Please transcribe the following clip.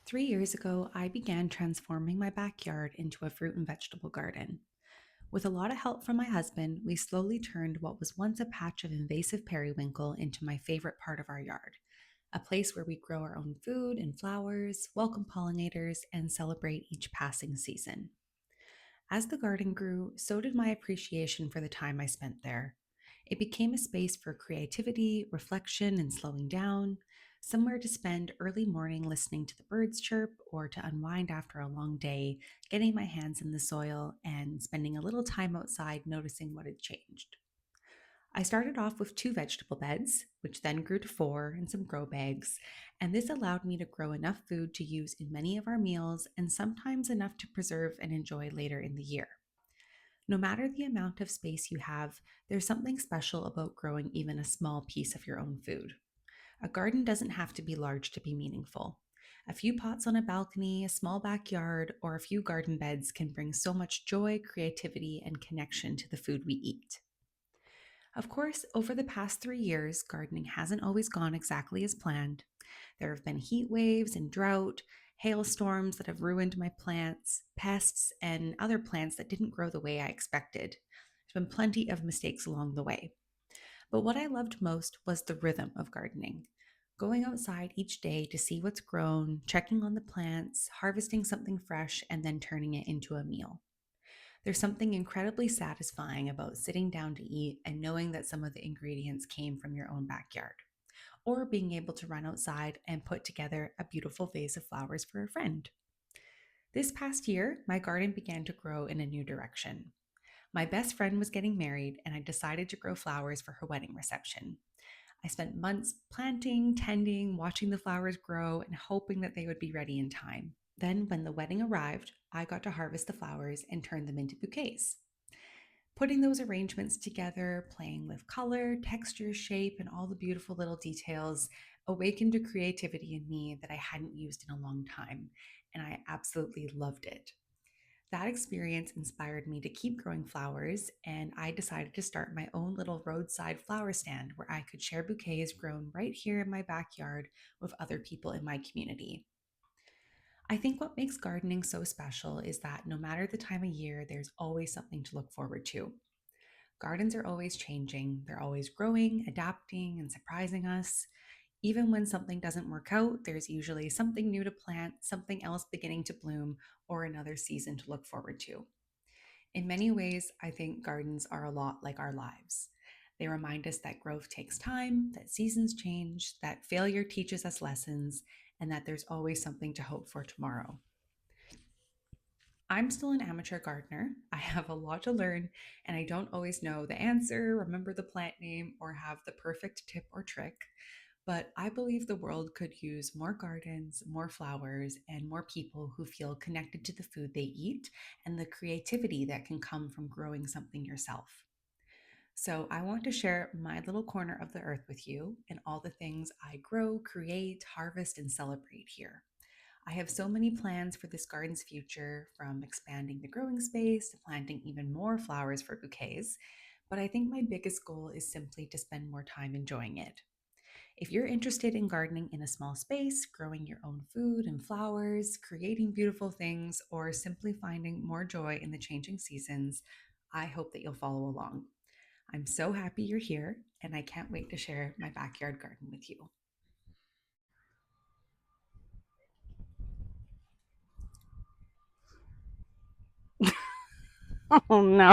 3 years ago, I began transforming my backyard into a fruit and vegetable garden. With a lot of help from my husband, we slowly turned what was once a patch of invasive periwinkle into my favorite part of our yard, a place where we grow our own food and flowers, welcome pollinators, and celebrate each passing season. As the garden grew, so did my appreciation for the time I spent there. It became a space for creativity, reflection, and slowing down, somewhere to spend early morning listening to the birds chirp or to unwind after a long day, getting my hands in the soil and spending a little time outside noticing what had changed. I started off with two vegetable beds, which then grew to four and some grow bags, and this allowed me to grow enough food to use in many of our meals and sometimes enough to preserve and enjoy later in the year. No matter the amount of space you have, there's something special about growing even a small piece of your own food. A garden doesn't have to be large to be meaningful. A few pots on a balcony, a small backyard, or a few garden beds can bring so much joy, creativity, and connection to the food we eat. Of course, over the past 3 years, gardening hasn't always gone exactly as planned. There have been heat waves and drought, hailstorms that have ruined my plants, pests, and other plants that didn't grow the way I expected. There's been plenty of mistakes along the way. But what I loved most was the rhythm of gardening. Going outside each day to see what's grown, checking on the plants, harvesting something fresh, and then turning it into a meal. There's something incredibly satisfying about sitting down to eat and knowing that some of the ingredients came from your own backyard, or being able to run outside and put together a beautiful vase of flowers for a friend. This past year, my garden began to grow in a new direction. My best friend was getting married, and I decided to grow flowers for her wedding reception. I spent months planting, tending, watching the flowers grow, and hoping that they would be ready in time. Then, when the wedding arrived, I got to harvest the flowers and turn them into bouquets. Putting those arrangements together, playing with color, texture, shape, and all the beautiful little details awakened a creativity in me that I hadn't used in a long time, and I absolutely loved it. That experience inspired me to keep growing flowers, and I decided to start my own little roadside flower stand where I could share bouquets grown right here in my backyard with other people in my community. I think what makes gardening so special is that no matter the time of year, there's always something to look forward to. Gardens are always changing, they're always growing, adapting, and surprising us. Even when something doesn't work out, there's usually something new to plant, something else beginning to bloom, or another season to look forward to. In many ways, I think gardens are a lot like our lives. They remind us that growth takes time, that seasons change, that failure teaches us lessons, and that there's always something to hope for tomorrow. I'm still an amateur gardener. I have a lot to learn, and I don't always know the answer, remember the plant name, or have the perfect tip or trick. But I believe the world could use more gardens, more flowers, and more people who feel connected to the food they eat and the creativity that can come from growing something yourself. So, I want to share my little corner of the earth with you and all the things I grow, create, harvest, and celebrate here. I have so many plans for this garden's future, from expanding the growing space to planting even more flowers for bouquets. But I think my biggest goal is simply to spend more time enjoying it. If you're interested in gardening in a small space, growing your own food and flowers, creating beautiful things, or simply finding more joy in the changing seasons, I hope that you'll follow along. I'm so happy you're here, and I can't wait to share my backyard garden with you. Oh no.